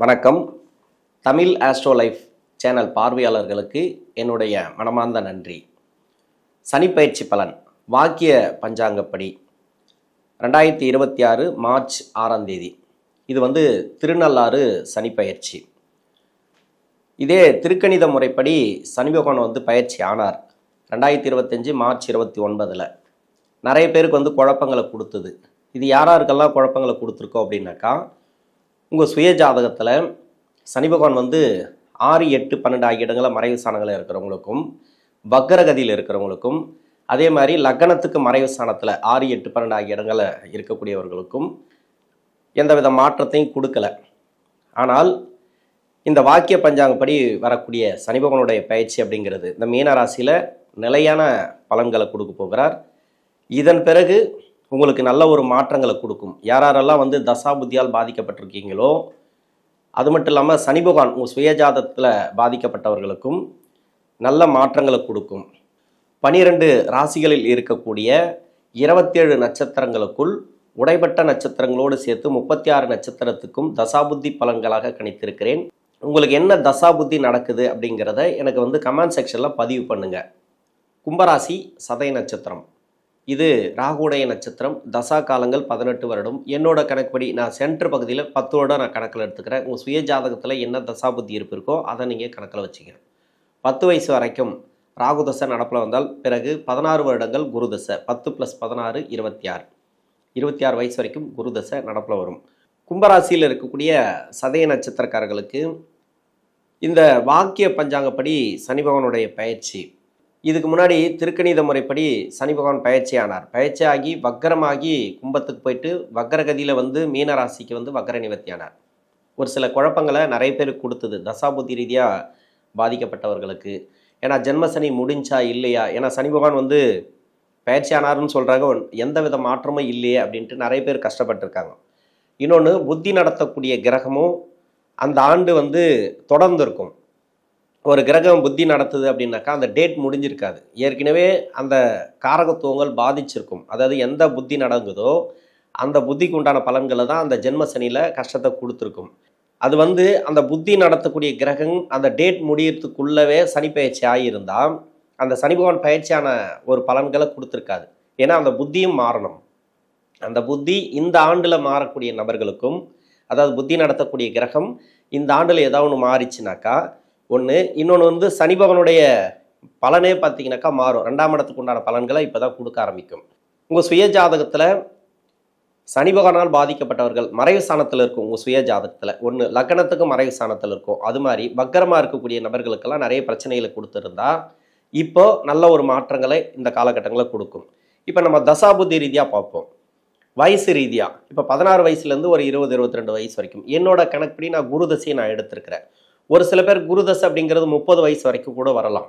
வணக்கம். Tamil astro life channel பார்வையாளர்களுக்கு என்னுடைய மனமார்ந்த நன்றி. சனிப்பெயர்ச்சி பலன் வாக்கிய பஞ்சாங்கப்படி 2026 மார்ச் 6ஆம் தேதி. இது திருநள்ளாறு சனிப்பெயர்ச்சி. இதே திருக்கணித முறைப்படி சனி பகவான் பயிற்சி ஆனார் 2025 மார்ச் 29. நிறைய பேருக்கு குழப்பங்களை கொடுத்தது. இது யாராருக்கெல்லாம் குழப்பங்களை கொடுத்துருக்கோம் அப்படின்னாக்கா, உங்கள் சுய ஜாதகத்தில் சனி பகவான் 6, 8, 12 ஆகிய இடங்களில் மறைவு ஸ்தானங்களில் இருக்கிறவங்களுக்கும், வக்கரகதியில் இருக்கிறவங்களுக்கும், அதே மாதிரி லக்னத்துக்கு மறைவு ஸ்தானத்தில் 6, 8, 12 ஆகிய இடங்களில் இருக்கக்கூடியவர்களுக்கும் எந்தவித மாற்றத்தையும் கொடுக்கல. ஆனால் இந்த வாக்கிய பஞ்சாங்கப்படி வரக்கூடிய சனி பகவானுடைய பயிற்சி அப்படிங்கிறது இந்த மீன ராசியில் நிலையான பலன்களை கொடுக்க போகிறார். இதன் பிறகு உங்களுக்கு நல்ல ஒரு மாற்றங்களை கொடுக்கும். யாரெல்லாம் தசா புத்தியால் பாதிக்கப்பட்டிருக்கீங்களோ, அது மட்டும் இல்லாமல் சனி பகவான் உங்கள் சுயஜாதத்தில் பாதிக்கப்பட்டவர்களுக்கும் நல்ல மாற்றங்களை கொடுக்கும். 12 ராசிகளில் இருக்கக்கூடிய 27 நட்சத்திரங்களுக்குள் உடைப்பட்ட நட்சத்திரங்களோடு சேர்த்து 36 நட்சத்திரத்துக்கும் தசாபுத்தி பலன்களாக கணித்திருக்கிறேன். உங்களுக்கு என்ன தசாபுத்தி நடக்குது அப்படிங்கிறத எனக்கு கமெண்ட் செக்ஷனில் பதிவு பண்ணுங்கள். கும்பராசி சதய நட்சத்திரம், இது ராகுடைய நட்சத்திரம். தசா காலங்கள் 18 வருடம். என்னோட கணக்குப்படி நான் சென்டர் பகுதியில் 10 வருடம் நான் கணக்கில் எடுத்துக்கிறேன். உங்கள் சுய ஜாதகத்தில் என்ன தசாபுத்தி இருப்பு இருக்கோ அதை நீங்கள் கணக்கில் வச்சுக்கணும். 10 வயசு வரைக்கும் ராகு தசை நடப்பில் வந்தால் பிறகு 16 வருடங்கள் குரு தசை. 10 + 16 26. 26 வயசு வரைக்கும் குரு தசை நடப்பில் வரும். கும்பராசியில் இருக்கக்கூடிய சதய நட்சத்திரக்காரர்களுக்கு இந்த வாக்கிய பஞ்சாங்கப்படி சனி பகவானுடைய பயிற்சி, இதுக்கு முன்னாடி திருக்கணித முறைப்படி சனி பகவான் பயிற்சி ஆனார். பயிற்சியாகி வக்கரமாகி கும்பத்துக்கு போயிட்டு வக்கரகதியில் மீன ராசிக்கு வக்கர நிவர்த்தி ஆனார். ஒரு சில குழப்பங்களை நிறைய பேருக்கு கொடுத்தது தசாபுத்தி ரீதியாக பாதிக்கப்பட்டவர்களுக்கு. ஏன்னா ஜென்மசனி முடிஞ்சா இல்லையா, ஏன்னா சனி பகவான் பயிற்சி ஆனார்னு சொல்கிறாங்க, எந்த வித மாற்றமும் இல்லையே அப்படின்ட்டு நிறைய பேர் கஷ்டப்பட்டுருக்காங்க. இன்னொன்று, புத்தி நடத்தக்கூடிய கிரகமும் அந்த ஆண்டு தொடர்ந்து இருக்கும். ஒரு கிரகம் புத்தி நடத்துது அப்படின்னாக்கா அந்த டேட் முடிஞ்சிருக்காது. ஏற்கனவே அந்த காரகத்துவங்கள் பாதிச்சிருக்கும். அதாவது எந்த புத்தி நடங்குதோ அந்த புத்திக்கு உண்டான பலன்களை தான் அந்த ஜென்ம சனியில் கஷ்டத்தை கொடுத்துருக்கும். அது அந்த புத்தி நடத்தக்கூடிய கிரகம் அந்த டேட் முடியறதுக்குள்ளவே சனி பயிற்சி ஆகியிருந்தால் அந்த சனி பகவான் பயிற்சியான ஒரு பலன்களை கொடுத்துருக்காது. ஏன்னா அந்த புத்தியும் மாறணும். அந்த புத்தி இந்த ஆண்டில் மாறக்கூடிய நபர்களுக்கும், அதாவது புத்தி நடத்தக்கூடிய கிரகம் இந்த ஆண்டில் ஏதாவது ஒன்று மாறிச்சுனாக்கா ஒன்று. இன்னொன்று சனி பகவானுடைய பலனே பார்த்தீங்கன்னாக்கா மாறும். 2ஆம் இடத்துக்கு உண்டான பலன்களை இப்போ தான் கொடுக்க ஆரம்பிக்கும். உங்கள் சுய ஜாதகத்தில் சனி பகவானால் பாதிக்கப்பட்டவர்கள் மறைவு ஸ்தானத்தில் இருக்கும். உங்கள் சுய ஜாதகத்தில் ஒன்று லக்னத்துக்கு மறைவு ஸ்தானத்தில் இருக்கும். அது மாதிரி வக்கரமாக இருக்கக்கூடிய நபர்களுக்கெல்லாம் நிறைய பிரச்சனைகளை கொடுத்துருந்தா இப்போ நல்ல ஒரு மாற்றங்களை இந்த காலகட்டங்களில் கொடுக்கும். இப்போ நம்ம தசாபுத்தி ரீதியாக பார்ப்போம். வயசு ரீதியாக இப்போ 16 வயசுலேருந்து ஒரு 20, 22 வயசு வரைக்கும் என்னோட கணக்குப்படி நான் குரு தசையை நான் எடுத்திருக்கிறேன். ஒரு சில பேர் குருதசை அப்படிங்கிறது 30 வயசு வரைக்கும் கூட வரலாம்.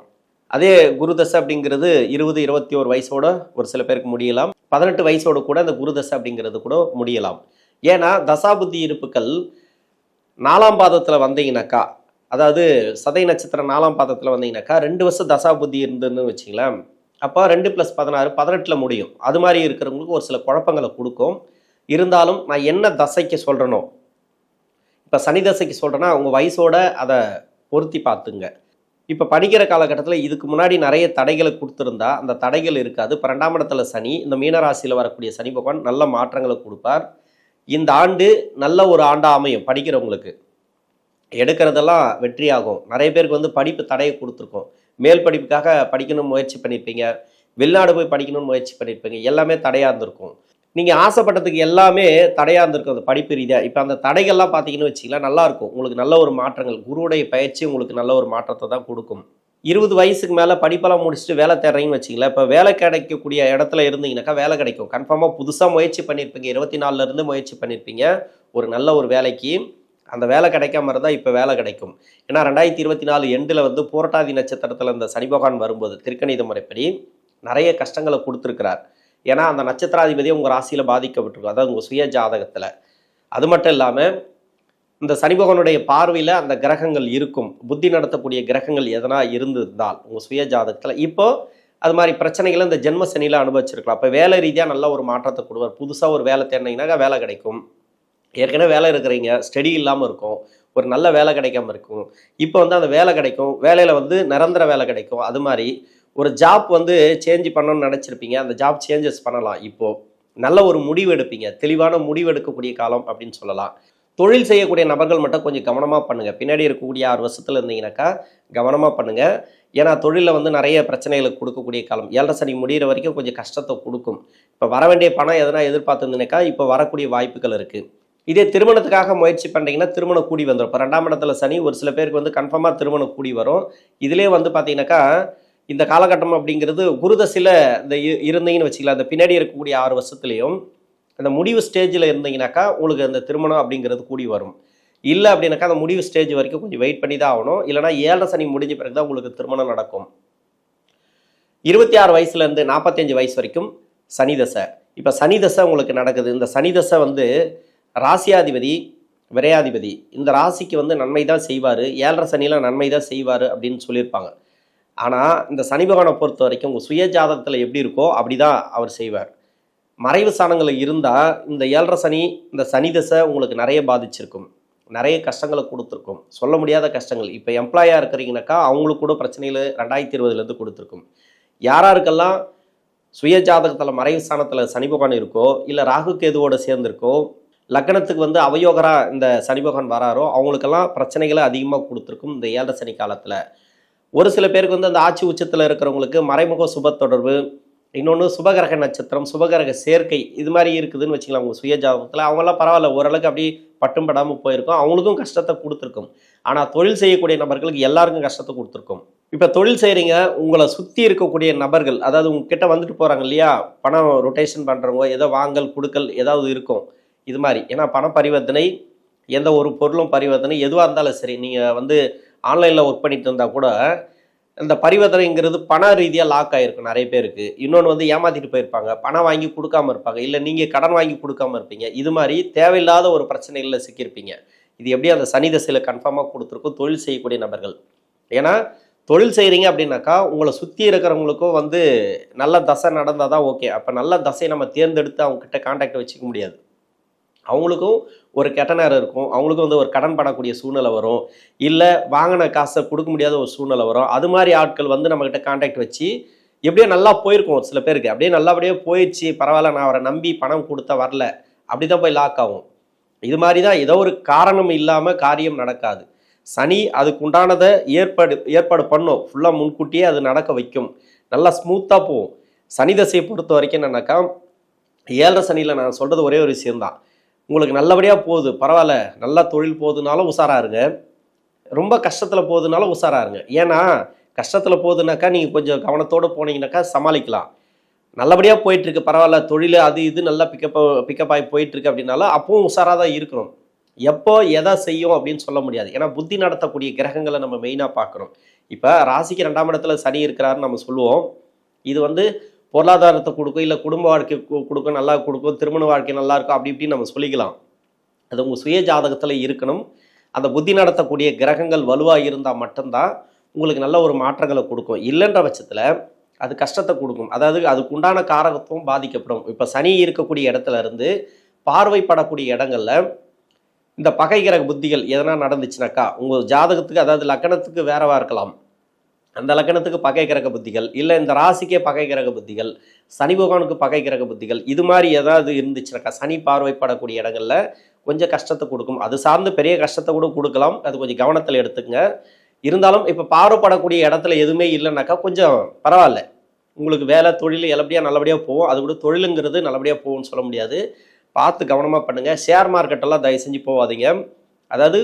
அதே குருதசை அப்படிங்கிறது 20, 21 வயசோட ஒரு சில பேருக்கு முடியலாம். 18 வயசோடு கூட அந்த குருதசை அப்படிங்கிறது கூட முடியலாம். ஏன்னா தசாபுத்தி இருப்புகள் 4ஆம் பாதத்தில் வந்தீங்கன்னாக்கா, அதாவது சதய நட்சத்திரம் 4ஆம் பாதத்தில் வந்தீங்கன்னாக்கா 2 வருஷம் தசாபுத்தி இருந்துன்னு வச்சிங்களேன். அப்போ 2 + 16 18 முடியும். அது மாதிரி இருக்கிறவங்களுக்கு ஒரு சில குழப்பங்களை கொடுக்கும். இருந்தாலும் நான் என்ன தசைக்கு சொல்கிறேனோ, இப்போ சனி தசைக்கு சொல்கிறேன்னா உங்கள் வயசோட அதை பொருத்தி பார்த்துங்க. இப்போ படிக்கிற காலகட்டத்தில் இதுக்கு முன்னாடி நிறைய தடைகளை கொடுத்துருந்தா அந்த தடைகள் இருக்காது. இப்போ 2ஆம் இடத்துல சனி, இந்த மீனராசியில் வரக்கூடிய சனி பகவான் நல்ல மாற்றங்களை கொடுப்பார். இந்த ஆண்டு நல்ல ஒரு ஆண்டாக அமையும். படிக்கிறவங்களுக்கு எடுக்கிறதெல்லாம் வெற்றியாகும். நிறைய பேருக்கு படிப்பு தடையை கொடுத்துருக்கோம். மேல் படிப்புக்காக படிக்கணும்னு முயற்சி பண்ணியிருப்பீங்க, வெளிநாடு போய் படிக்கணும்னு முயற்சி பண்ணியிருப்பீங்க, எல்லாமே தடையாக இருந்திருக்கும். நீங்கள் ஆசைப்பட்டதுக்கு எல்லாமே தடையாக இருந்திருக்கும் அந்த படிப்பு ரீதியாக. இப்போ அந்த தடைகள்லாம் பார்த்தீங்கன்னு வச்சிங்களா நல்லாயிருக்கும். உங்களுக்கு நல்ல ஒரு மாற்றங்கள், குருவுடைய பயிற்சி உங்களுக்கு நல்ல ஒரு மாற்றத்தை தான் கொடுக்கும். 20 வயசுக்கு மேலே படிப்பெல்லாம் முடிச்சுட்டு வேலை தேடுறீங்கன்னு வச்சிங்களேன். இப்போ வேலை கிடைக்கக்கூடிய இடத்துல இருந்தீங்கன்னாக்கா வேலை கிடைக்கும். கன்ஃபார்மாக புதுசாக முயற்சி பண்ணியிருப்பீங்க, 24லேருந்து முயற்சி பண்ணியிருப்பீங்க ஒரு நல்ல ஒரு வேலைக்கு. அந்த வேலை கிடைக்காம இருந்தால் இப்போ வேலை கிடைக்கும். ஏன்னா 2024 எண்டில் புரட்டாதி நட்சத்திரத்தில் இந்த சனி பகவான் வரும்போது திருக்கணித முறைப்படி நிறைய கஷ்டங்களை கொடுத்துருக்கிறார். ஏன்னா அந்த நட்சத்திராதிபதியை உங்கள் ராசியில் பாதிக்கப்பட்டிருக்கும், அதாவது உங்கள் சுய ஜாதகத்தில். அது மட்டும் இல்லாமல் இந்த சனி பகவானுடைய பார்வையில் அந்த கிரகங்கள் இருக்கும். புத்தி நடத்தக்கூடிய கிரகங்கள் எதனா இருந்திருந்தால் உங்கள் சுய ஜாதகத்தில் இப்போ அது மாதிரி பிரச்சனைகளை இந்த ஜென்ம சனியில் அனுபவிச்சிருக்கலாம். அப்போ வேலை ரீதியாக நல்ல ஒரு மாற்றத்தை கொடுவார். புதுசாக ஒரு வேலை தேடினீங்கன்னாக்கா வேலை கிடைக்கும். ஏற்கனவே வேலை இருக்கிறீங்க, ஸ்டடி இல்லாமல் இருக்கும், ஒரு நல்ல வேலை கிடைக்காம இருக்கும். இப்போ வந்து அந்த வேலை கிடைக்கும், வேலையில் வந்து நிரந்தர வேலை கிடைக்கும். அது மாதிரி ஒரு ஜாப் வந்து சேஞ்ச் பண்ணணும்னு நினச்சிருப்பீங்க, அந்த ஜாப் சேஞ்சஸ் பண்ணலாம். இப்போது நல்ல ஒரு முடிவு எடுப்பீங்க, தெளிவான முடிவு எடுக்கக்கூடிய காலம் அப்படின்னு சொல்லலாம். தொழில் செய்யக்கூடிய நபர்கள் மட்டும் கொஞ்சம் கவனமாக பண்ணுங்கள். பின்னாடி இருக்கக்கூடிய 6 வருஷத்தில் இருந்தீங்கன்னாக்கா கவனமாக பண்ணுங்கள். ஏன்னா தொழிலில் வந்து நிறைய பிரச்சனைகளை கொடுக்கக்கூடிய காலம். 7.5 சனி முடிகிற வரைக்கும் கொஞ்சம் கஷ்டத்தை கொடுக்கும். இப்போ வர வேண்டிய பணம் எதனா எதிர்பார்த்துருந்தீங்கன்னாக்கா இப்போ வரக்கூடிய வாய்ப்புகள் இருக்குது. இதே திருமணத்துக்காக முயற்சி பண்ணுறீங்கன்னா திருமணம் கூடி வந்துடும். இப்போ 2ஆம் இடத்துல சனி, ஒரு சில பேருக்கு வந்து கன்ஃபார்மாக திருமணம் கூடி வரும். இதிலே வந்து பார்த்தீங்கன்னாக்கா இந்த காலகட்டம் அப்படிங்கிறது குருதசையில் இந்த இருந்தீங்கன்னு வச்சுக்கலாம். அந்த பின்னாடி இருக்கக்கூடிய 6 வருஷத்துலேயும் அந்த முடிவு ஸ்டேஜில் இருந்தீங்கன்னாக்கா உங்களுக்கு அந்த திருமணம் அப்படிங்கிறது கூடி வரும். இல்லை அப்படின்னாக்கா அந்த முடிவு ஸ்டேஜ் வரைக்கும் கொஞ்சம் வெயிட் பண்ணி தான் ஆகணும். இல்லைனா 7.5 சனி முடிஞ்ச பிறகு தான் உங்களுக்கு திருமணம் நடக்கும். 26 வயசுலேருந்து 45 வயசு வரைக்கும் சனி தசை. இப்போ சனி தசை உங்களுக்கு நடக்குது. இந்த சனி தசை வந்து ராசியாதிபதி, விரையாதிபதி, இந்த ராசிக்கு வந்து நன்மை தான் செய்வார், 7.5 சனியில் நன்மை தான் செய்வார் அப்படின்னு சொல்லியிருப்பாங்க. ஆனால் இந்த சனி பகவானை பொறுத்த வரைக்கும் உங்கள் சுய ஜாதகத்தில் எப்படி இருக்கோ அப்படி தான் அவர் செய்வார். மறைவு ஸ்தானங்கள் இருந்தால் இந்த 7.5 சனி, இந்த சனி தசை உங்களுக்கு நிறைய பாதிச்சிருக்கும், நிறைய கஷ்டங்களை கொடுத்துருக்கும், சொல்ல முடியாத கஷ்டங்கள். இப்போ எம்ப்ளாயாக இருக்கிறீங்கனாக்கா அவங்களுக்கு கூட பிரச்சனைகள் 2020 கொடுத்துருக்கும். யாராருக்கெல்லாம் சுய ஜாதகத்தில் மறைவு ஸ்தானத்தில் சனி பகவான் இருக்கோ, இல்லை ராகு கேதுவோடு சேர்ந்துருக்கோ, லக்னத்துக்கு வந்து அவயோகராக இந்த சனி பகவான் வராரோ, அவங்களுக்கெல்லாம் பிரச்சனைகளை அதிகமாக கொடுத்துருக்கும் இந்த 7.5 சனி காலத்தில். ஒரு சில பேருக்கு வந்து அந்த ஆட்சி உச்சத்தில் இருக்கிறவங்களுக்கு மறைமுக சுப தொடர்பு, இன்னொன்று சுபகிரக நட்சத்திரம், சுபகிரக சேர்க்கை, இது மாதிரி இருக்குதுன்னு வச்சுக்கலாம். அவங்க சுய ஜாதகத்தில் அவங்களாம் பரவாயில்ல, ஓரளவுக்கு அப்படி பட்டும் படாமல் போயிருக்கும், அவங்களுக்கும் கஷ்டத்தை கொடுத்துருக்கும். ஆனால் தொழில் செய்யக்கூடிய நபர்களுக்கு எல்லாருக்கும் கஷ்டத்தை கொடுத்துருக்கும். இப்போ தொழில் செய்கிறீங்க, உங்களை சுற்றி இருக்கக்கூடிய நபர்கள், அதாவது உங்ககிட்ட வந்துட்டு போகிறாங்க இல்லையா, பணம் ரொட்டேஷன் பண்ணுறவங்க, ஏதோ வாங்கல் கொடுக்கல் ஏதாவது இருக்கும் இது மாதிரி. ஏன்னா பண பரிவர்த்தனை, எந்த ஒரு பொருளும் பரிவர்த்தனை எதுவாக இருந்தாலும் சரி, நீங்கள் வந்து ஆன்லைனில் ஒர்க் பண்ணிட்டு இருந்தால் கூட இந்த பரிவர்த்தனைங்கிறது பண ரீதியாக லாக் ஆகிருக்கும் நிறைய பேருக்கு. இன்னொன்று வந்து ஏமாற்றிட்டு போயிருப்பாங்க, பணம் வாங்கி கொடுக்காமல் இருப்பாங்க, இல்லை நீங்கள் கடன் வாங்கி கொடுக்காமல் இருப்பீங்க. இது மாதிரி தேவையில்லாத ஒரு பிரச்சனைகளில் சிக்கியிருப்பீங்க. இது எப்படி அந்த சனி தசையில் கன்ஃபார்மாக கொடுத்துருக்கும் தொழில் செய்யக்கூடிய நபர்கள். ஏன்னா தொழில் செய்கிறீங்க அப்படின்னாக்கா உங்களை சுற்றி இருக்கிறவங்களுக்கும் வந்து நல்ல தசை நடந்தால் தான் ஓகே. அப்போ நல்ல தசையை நம்ம தேர்ந்தெடுத்து அவங்ககிட்ட கான்டாக்ட் வச்சுக்க முடியாது. அவங்களுக்கும் ஒரு கெட்ட நேரம் இருக்கும், அவங்களுக்கும் வந்து ஒரு கடன் படக்கூடிய சூழ்நிலை வரும், இல்லை வாங்கின காசை கொடுக்க முடியாத ஒரு சூழ்நிலை வரும். அது மாதிரி ஆட்கள் வந்து நம்மக்கிட்ட கான்டாக்ட் வச்சு எப்படியோ நல்லா போயிருக்கும். ஒரு சில பேருக்கு அப்படியே நல்லபடியாக போயிடுச்சு, பரவாயில்ல நான் அவரை நம்பி பணம் கொடுத்தா வரல, அப்படி தான் போய் லாக் ஆகும். இது மாதிரி தான் ஏதோ ஒரு காரணம் இல்லாமல் காரியம் நடக்காது. சனி அதுக்கு உண்டானதை ஏற்பாடு பண்ணும், ஃபுல்லாக முன்கூட்டியே அது நடக்க வைக்கும், நல்லா ஸ்மூத்தாக போகும். சனி தசையை பொறுத்த வரைக்கும் என்னன்னாக்கா 7.5 சனியில் நான் சொல்கிறது ஒரே ஒரு விஷயம்தான், உங்களுக்கு நல்லபடியாக போகுது பரவாயில்ல, நல்லா தொழில் போகுதுனாலும் உஷாராக இருங்க, ரொம்ப கஷ்டத்தில் போகுதுனாலும் உஷாராக இருங்க. ஏன்னா கஷ்டத்தில் போகுதுனாக்கா நீங்கள் கொஞ்சம் கவனத்தோடு போனீங்கன்னாக்கா சமாளிக்கலாம். நல்லபடியாக போயிட்டுருக்கு பரவாயில்ல, தொழில் அது இது நல்லா பிக்கப் ஆகி போயிட்டுருக்கு அப்படின்னாலும் அப்பவும் உஷாராக தான் இருக்கணும். எப்போ எதை செய்யும் அப்படின்னு சொல்ல முடியாது. ஏன்னா புத்தி நடத்தக்கூடிய கிரகங்களை நம்ம மெயினாக பார்க்கணும். இப்போ ராசிக்கு 2ஆம் இடத்துல சனி இருக்கிறாருன்னு நம்ம சொல்லுவோம். இது வந்து பொருளாதாரத்தை கொடுக்கும், இல்லை குடும்ப வாழ்க்கை கொடுக்கும், நல்லா கொடுக்கும், திருமண வாழ்க்கை நல்லா இருக்கும், அப்படி இப்படின்னு நம்ம சொல்லிக்கலாம். அது உங்கள் சுய ஜாதகத்தில் இருக்கணும். அந்த புத்தி நடத்தக்கூடிய கிரகங்கள் வலுவாக இருந்தால் மட்டும்தான் உங்களுக்கு நல்ல ஒரு மாற்றங்களை கொடுக்கும். இல்லைன்ற பட்சத்தில் அது கஷ்டத்தை கொடுக்கும். அதாவது அதுக்கு உண்டான காரகத்துவம் பாதிக்கப்படும். இப்போ சனி இருக்கக்கூடிய இடத்துல இருந்து பார்வைப்படக்கூடிய இடங்களில் இந்த பகை கிரக புத்திகள் எதனா நடந்துச்சுனாக்கா உங்கள் ஜாதகத்துக்கு, அதாவது லக்கணத்துக்கு வேறவா இருக்கலாம், அந்த லக்கணத்துக்கு பகை கிரக புத்திகள், இல்லை இந்த ராசிக்கே பகை கிரக புத்திகள், சனி பகவானுக்கு பகை கிரக புத்திகள், இது மாதிரி ஏதாவது இருந்துச்சுனாக்கா சனி பார்வைப்படக்கூடிய இடங்களில் கொஞ்சம் கஷ்டத்தை கொடுக்கும். அது சார்ந்து பெரிய கஷ்டத்தை கூட கொடுக்கலாம், அது கொஞ்சம் கவனத்தில் எடுத்துக்கங்க. இருந்தாலும் இப்போ பார்வைப்படக்கூடிய இடத்துல எதுவுமே இல்லைனாக்கா கொஞ்சம் பரவாயில்ல, உங்களுக்கு வேலை தொழில் நல்லபடியாக போகும். அது கூட தொழிலுங்கிறது நல்லபடியாக போகும்னு சொல்ல முடியாது, பார்த்து கவனமாக பண்ணுங்கள். ஷேர் மார்க்கெட்டெல்லாம் தயவு செஞ்சு போகாதீங்க. அதாவது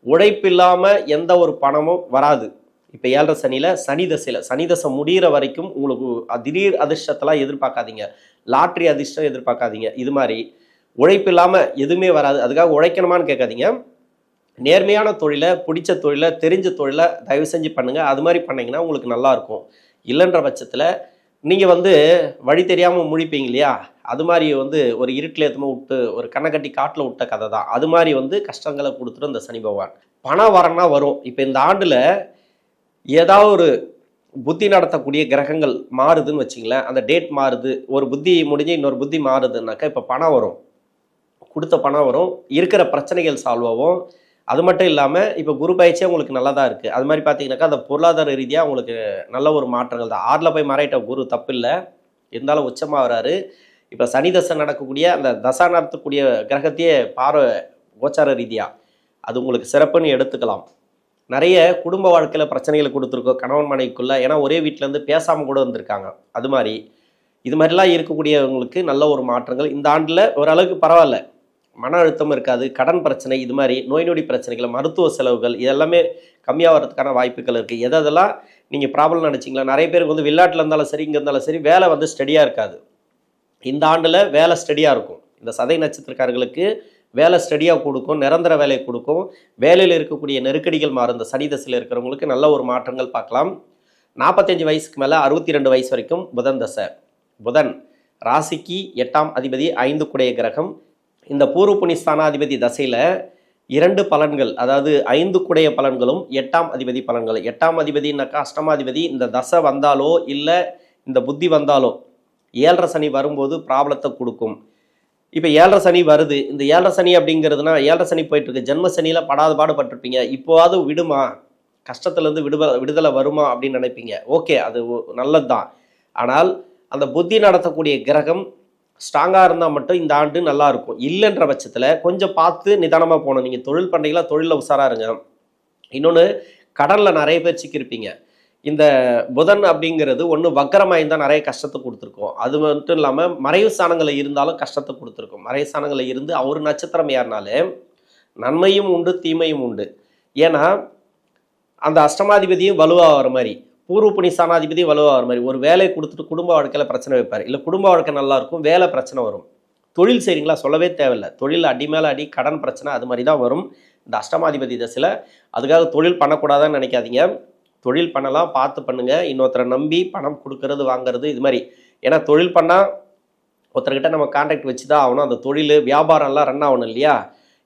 உழைப்பு இல்லாமல் எந்த ஒரு பணமும் வராது. இப்போ 7.5 சனியில் சனி தசையில் சனி தசை முடிகிற வரைக்கும் உங்களுக்கு திடீர் அதிர்ஷ்டத்தெல்லாம் எதிர்பார்க்காதீங்க, லாட்ரி அதிர்ஷ்டம் எதிர்பார்க்காதீங்க. இது மாதிரி உழைப்பு இல்லாமல் எதுவுமே வராது. அதுக்காக உழைக்கணுமான்னு கேட்காதீங்க. நேர்மையான தொழிலை, பிடிச்ச தொழிலை, தெரிஞ்ச தொழிலை தயவு செஞ்சு பண்ணுங்கள். அது மாதிரி பண்ணிங்கன்னா உங்களுக்கு நல்லாயிருக்கும். இல்லைன்ற பட்சத்தில் நீங்கள் வந்து வழி தெரியாமல் முழிப்பீங்க இல்லையா, அது மாதிரி வந்து ஒரு இருட்டில் ஏற்றுமா விட்டு ஒரு கண்ணை கட்டி காட்டில் விட்ட கதை தான். அது மாதிரி வந்து கஷ்டங்களை கொடுத்துரும் இந்த சனி பகவான். பணம் வரனா வரும். இப்போ இந்த ஆண்டில் ஏதாவது ஒரு புத்தி நடத்தக்கூடிய கிரகங்கள் மாறுதுன்னு வச்சிங்களேன், அந்த டேட் மாறுது, ஒரு புத்தி முடிஞ்சு இன்னொரு புத்தி மாறுதுன்னாக்கா இப்போ பணம் வரும். கொடுத்த பணம் வரும், இருக்கிற பிரச்சனைகள் சால்வ் ஆகும். அது மட்டும் இல்லாமல் இப்போ குரு பயிற்சியே உங்களுக்கு நல்லா தான் இருக்குது. அது மாதிரி பார்த்தீங்கன்னாக்கா அந்த பொருளாதார ரீதியாக உங்களுக்கு நல்ல ஒரு மாற்றங்கள் தான். 6ல் போய் மறையிட்ட குரு தப்பு இல்லை, இருந்தாலும் உச்சமாக வராரு. இப்போ சனி தசை நடக்கக்கூடிய அந்த தசா நடத்தக்கூடிய கிரகத்தையே பார்வை கோச்சார ரீதியாக அது உங்களுக்கு சிறப்புன்னு எடுத்துக்கலாம். நிறைய குடும்ப வாழ்க்கையில் பிரச்சனைகளை கொடுத்துருக்கோம் கணவன் மனைவிக்குள்ளே, ஏன்னா ஒரே வீட்டிலேருந்து பேசாமல் கூட வந்திருக்காங்க. அது மாதிரி இது மாதிரிலாம் இருக்கக்கூடியவங்களுக்கு நல்ல ஒரு மாற்றங்கள் இந்த ஆண்டில் ஓரளவுக்கு பரவாயில்ல. மன அழுத்தம் இருக்காது, கடன் பிரச்சனை, இது மாதிரி நோய் நொடி பிரச்சனைகள், மருத்துவ செலவுகள் இதெல்லாமே கம்மியாகிறதுக்கான வாய்ப்புகள் இருக்குது. எதெல்லாம் நீங்கள் ப்ராப்ளம் நினச்சிங்களா? நிறைய பேருக்கு வந்து வெளிநாட்டில் இருந்தாலும் சரி, இங்கே இருந்தாலும் சரி, வேலை வந்து ஸ்டடியாக இருக்காது. இந்த ஆண்டில் வேலை ஸ்டடியாக இருக்கும். இந்த சதய நட்சத்திரக்காரர்களுக்கு வேலை ஸ்டடியாக கொடுக்கும், நிரந்தர வேலையை கொடுக்கும். வேலையில் இருக்கக்கூடிய நெருக்கடிகள் மாறும். இந்த சனி தசையில் இருக்கிறவங்களுக்கு நல்ல ஒரு மாற்றங்கள் பார்க்கலாம். 45 வயசுக்கு மேலே 62 வயசு வரைக்கும் புதன் தசை. புதன் ராசிக்கு 8ஆம் அதிபதி, 5 குடைய கிரகம். இந்த பூர்வ புண்ணியஸ்தானாதிபதி தசையில் 2 பலன்கள், அதாவது 5 குடைய பலன்களும் 8ஆம் அதிபதி பலன்கள். 8ஆம் அதிபதினாக்கா அஷ்டமாதிபதி. இந்த தசை வந்தாலோ இல்லை இந்த புத்தி வந்தாலோ 7.5 சனி வரும்போது ப்ராப்ளத்தை கொடுக்கும். இப்போ 7.5 சனி வருது. இந்த 7.5 சனி அப்படிங்கிறதுனா 7.5 சனி போயிட்டுருக்கு. ஜென்ம சனியில் படாத பாடுபட்டிருப்பீங்க. இப்போவாது விடுமா, கஷ்டத்துலேருந்து விடுதலை வருமா அப்படின்னு நினைப்பீங்க. ஓகே, அது நல்லது தான். ஆனால் அந்த புத்தி நடத்தக்கூடிய கிரகம் ஸ்ட்ராங்காக இருந்தால் மட்டும் இந்த ஆண்டு நல்லா இருக்கும். இல்லைன்ற பட்சத்தில் கொஞ்சம் பார்த்து நிதானமாக போகணும். நீங்கள் தொழில் பண்ணுறீங்களா, தொழிலில் உஷாராக இருங்க. இன்னொன்று, கடனில் நிறைய பேர் சிக்கியிருப்பீங்க. இந்த புதன் அப்படிங்கிறது ஒன்று வக்கரமாயிருந்தால் நிறைய கஷ்டத்தை கொடுத்துருக்கோம். அது மட்டும் இல்லாமல் மறைவு ஸ்தானங்களில் இருந்தாலும் கஷ்டத்தை கொடுத்துருக்கோம். மறைவு ஸ்தானங்களில் இருந்து அவர் நட்சத்திரம் ஏறினாலே நன்மையும் உண்டு, தீமையும் உண்டு. ஏன்னா அந்த அஷ்டமாதிபதியும் வலுவாக வர மாதிரி, பூர்வ புண்ணியஸ்தானாதிபதியும் வலுவாக வர மாதிரி, ஒரு வேலையை கொடுத்துட்டு குடும்ப வாழ்க்கையில் பிரச்சனை வைப்பார். இல்லை குடும்ப வாழ்க்கை நல்லாயிருக்கும், வேலை பிரச்சனை வரும். தொழில் செய்கிறீங்களா, சொல்லவே தேவையில்லை. தொழில் அடி மேலே அடி, கடன் பிரச்சனை, அது மாதிரி தான் வரும் இந்த அஷ்டமாதிபதி தசையில். அதுக்காக தொழில் பண்ணக்கூடாதான்னு நினைக்காதீங்க. தொழில் பண்ணலாம், பார்த்து பண்ணுங்கள். இன்னொருத்தரை நம்பி பணம் கொடுக்கறது வாங்கிறது இது மாதிரி. ஏன்னா தொழில் பண்ணால் ஒருத்தர்கிட்ட நம்ம கான்டாக்ட் வச்சு தான் ஆகணும். அந்த தொழில் வியாபாரம்லாம் ரன் ஆகணும் இல்லையா?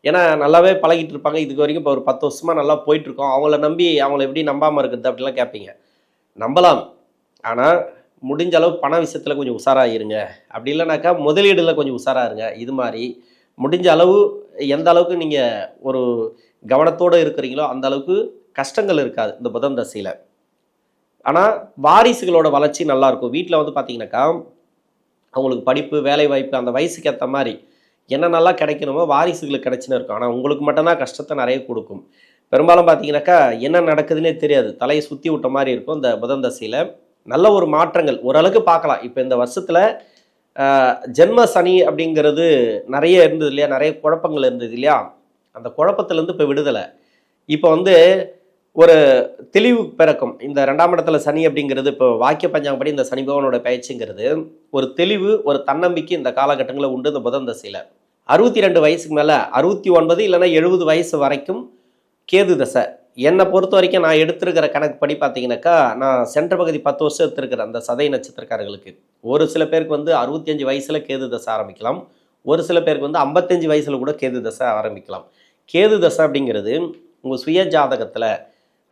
ஏன்னா நல்லாவே பழகிட்டு இருப்பாங்க. இதுக்கு வரைக்கும் இப்போ ஒரு 10 வருஷமாக நல்லா போயிட்டுருக்கோம். அவங்கள நம்பி அவங்கள எப்படி நம்பாமல் இருக்குது அப்படிலாம் கேட்பீங்க. நம்பலாம், ஆனால் முடிஞ்ச அளவு பண விஷயத்தில் கொஞ்சம் உஷாராக இருங்க. அப்படி இல்லைனாக்கா முதலீடில் கொஞ்சம் உஷாராக இருங்க. இது மாதிரி முடிஞ்ச அளவு எந்த அளவுக்கு நீங்கள் ஒரு கவனத்தோடு இருக்கிறீங்களோ அந்த அளவுக்கு கஷ்டங்கள் இருக்காது இந்த புதன் தசையில். ஆனால் வாரிசுகளோட வளர்ச்சி நல்லாயிருக்கும். வீட்டில் வந்து பார்த்தீங்கன்னாக்கா அவங்களுக்கு படிப்பு, வேலை வாய்ப்பு, அந்த வயசுக்கு ஏற்ற மாதிரி என்ன நல்லா கிடைக்கணுமோ வாரிசுகளுக்கு கிடைச்சின்னு இருக்கும். ஆனால் உங்களுக்கு மட்டும்தான் கஷ்டத்தை நிறைய கொடுக்கும். பெரும்பாலும் பார்த்தீங்கன்னாக்கா என்ன நடக்குதுன்னே தெரியாது, தலையை சுற்றி விட்ட மாதிரி இருக்கும் இந்த புதன் தசையில். நல்ல ஒரு மாற்றங்கள் ஓரளவுக்கு பார்க்கலாம். இப்போ இந்த வருஷத்தில் ஜென்ம சனி அப்படிங்கிறது நிறைய இருந்தது இல்லையா, நிறைய குழப்பங்கள் இருந்தது இல்லையா, அந்த குழப்பத்திலேருந்து இப்போ விடுதலை. இப்போ வந்து ஒரு தெளிவு பிறக்கும். இந்த 2ஆம் இடத்துல சனி அப்படிங்கிறது இப்போ வாக்கிய பஞ்சாங்கப்படி இந்த சனி பகவானோட பயிற்சிங்கிறது ஒரு தெளிவு, ஒரு தன்னம்பிக்கை இந்த காலகட்டங்களில் உண்டு இந்த புதன் தசையில். 62 வயசுக்கு மேலே 69 இல்லைன்னா 70 வயசு வரைக்கும் கேது தசை. என்னை பொறுத்த வரைக்கும் நான் எடுத்திருக்கிற கணக்குப்படி பார்த்தீங்கன்னாக்கா நான் சென்ற பகுதி 10 வருஷம் எடுத்திருக்கிறேன் அந்த சதய நட்சத்திரக்காரர்களுக்கு. ஒரு சில பேருக்கு வந்து 65 வயசில் கேது தசை ஆரம்பிக்கலாம். ஒரு சில பேருக்கு வந்து 55 வயசில் கூட கேது தசை ஆரம்பிக்கலாம். கேது தசை அப்படிங்கிறது உங்கள் சுய ஜாதகத்தில்,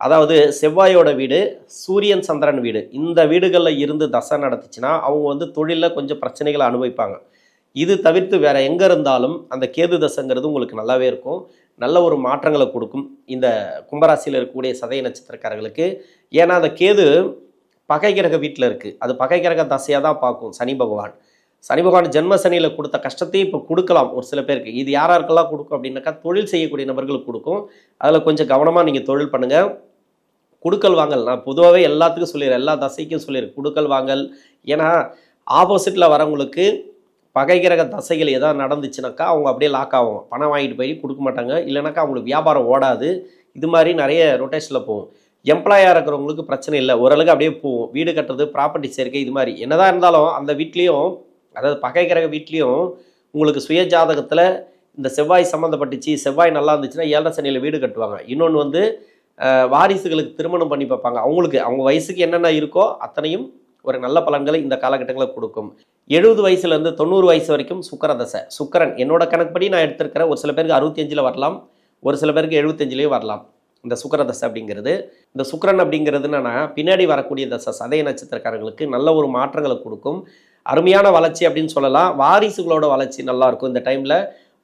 அதாவது செவ்வாயோட வீடு, சூரியன் சந்திரன் வீடு, இந்த வீடுகளில் இருந்து தசை நடத்துச்சுன்னா அவங்க வந்து தொழிலில் கொஞ்சம் பிரச்சனைகளை அனுபவிப்பாங்க. இது தவிர்த்து வேறு எங்கே இருந்தாலும் அந்த கேது தசைங்கிறது உங்களுக்கு நல்லாவே இருக்கும். நல்ல ஒரு மாற்றங்களை கொடுக்கும் இந்த கும்பராசியில் இருக்கக்கூடிய சதய நட்சத்திரக்காரர்களுக்கு. ஏன்னா அந்த கேது பகை கிரக வீட்டில் இருக்குது. அது பகை கிரக தசையாக தான் பார்க்கும் சனி பகவான். சனி பகவான் ஜென்ம சனியில் கொடுத்த கஷ்டத்தையும் இப்போ கொடுக்கலாம் ஒரு சில பேருக்கு. இது யாராருக்கெல்லாம் கொடுக்கும் அப்படின்னாக்கா தொழில் செய்யக்கூடிய நபர்களுக்கு கொடுக்கும். அதில் கொஞ்சம் கவனமாக நீங்கள் தொழில் பண்ணுங்கள். குடுக்கல் வாங்கல் நான் பொதுவாகவே எல்லாத்துக்கும் சொல்லிடுறேன், எல்லா தசைக்கும் சொல்லிடுறேன், குடுக்கல் வாங்கல். ஏன்னா ஆப்போசிட்டில் வரவங்களுக்கு பகை கிரக தசைகள் எதாவது நடந்துச்சுனாக்கா அவங்க அப்படியே லாக் ஆகும். பணம் வாங்கிட்டு போய் கொடுக்க மாட்டாங்க, இல்லைனாக்கா அவங்களுக்கு வியாபாரம் ஓடாது. இது மாதிரி நிறைய ரொட்டேஷனில் போகும். எம்ப்ளாயாக இருக்கிறவங்களுக்கு பிரச்சனை இல்லை, ஓரளவுக்கு அப்படியே போகும். வீடு கட்டுறது, ப்ராப்பர்ட்டி சேர்க்கை, இது மாதிரி என்னதான் இருந்தாலும் அந்த வீட்லேயும், அதாவது பகை கிரக வீட்லேயும் உங்களுக்கு சுய ஜாதகத்தில் இந்த செவ்வாய் சம்மந்தப்பட்டுச்சு, செவ்வாய் நல்லா இருந்துச்சுன்னா 7.5 சனியில் வீடு கட்டுவாங்க. இன்னொன்று வந்து வாரிசுகளுக்கு திருமணம் பண்ணி பார்ப்பாங்க. அவங்களுக்கு அவங்க வயசுக்கு என்னென்ன இருக்கோ அத்தனையும் ஒரு நல்ல பலன்களை இந்த காலகட்டங்களில் கொடுக்கும். 70 வயசுலேருந்து 90 வயசு வரைக்கும் சுக்கிர தசை. சுக்கிரன் என்னோட கணக்குப்படி நான் எடுத்திருக்கிறேன். ஒரு சில பேருக்கு 65 வரலாம், ஒரு சில பேருக்கு 75 வரலாம் இந்த சுக்கிர தசை அப்படிங்கிறது. இந்த சுக்கிரன் அப்படிங்கிறது என்னன்னா பின்னாடி வரக்கூடிய தசை சதய நட்சத்திரக்காரங்களுக்கு நல்ல ஒரு மாற்றங்களை கொடுக்கும். அருமையான வளர்ச்சி அப்படின்னு சொல்லலாம். வாரிசுகளோட வளர்ச்சி நல்லாயிருக்கும். இந்த டைமில்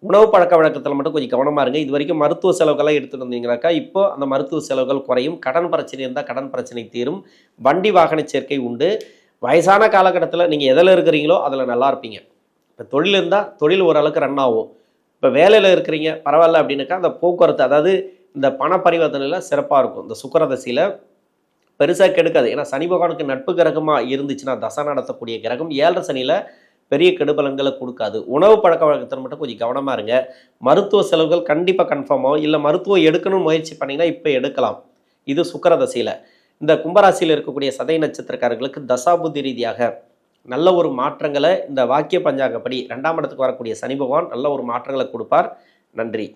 உணவு பழக்க வழக்கத்தில் மட்டும் கொஞ்சம் கவனமாக இருங்க. இது வரைக்கும் மருத்துவ செலவுகள்லாம் எடுத்துகிட்டு வந்தீங்கன்னாக்கா இப்போ அந்த மருத்துவ செலவுகள் குறையும். கடன் பிரச்சனை இருந்தால் கடன் பிரச்சனை தீரும். வண்டி வாகன சேர்க்கை உண்டு. வயசான காலகட்டத்தில் நீங்கள் எதில் இருக்கிறீங்களோ அதில் நல்லா இருப்பீங்க. இப்போ தொழில் இருந்தால் தொழில் ஓரளவுக்கு ரன் ஆகும். இப்போ வேலையில் இருக்கிறீங்க பரவாயில்ல அப்படின்னாக்கா அந்த போக்குவரத்து, அதாவது இந்த பண பரிவர்த்தனையில் சிறப்பாக இருக்கும். இந்த சுக்கிரதசையில் பெருசாக கெடுக்காது. ஏன்னா சனி பகவானுக்கு நட்பு கிரகமாக இருந்துச்சுன்னா தசை நடத்தக்கூடிய கிரகம் 7 சனியில் பெரிய கெடுபலன்களை கொடுக்காது. உணவு பழக்க வழக்கத்தில் மட்டும் கொஞ்சம் கவனமாக இருங்க. மருத்துவ செலவுகள் கண்டிப்பாக கன்ஃபார்ம் ஆகும். இல்லை மருத்துவம் எடுக்கணும்னு முயற்சி பண்ணிங்கன்னா இப்போ எடுக்கலாம். இது சுக்கிரதசையில். இந்த கும்பராசியில் இருக்கக்கூடிய சதய நட்சத்திரக்காரர்களுக்கு தசாபுத்தி ரீதியாக நல்ல ஒரு மாற்றங்களை இந்த வாக்கிய பஞ்சாங்கப்படி 2ஆம் இடத்துக்கு வரக்கூடிய சனி பகவான் நல்ல ஒரு மாற்றங்களை கொடுப்பார். நன்றி.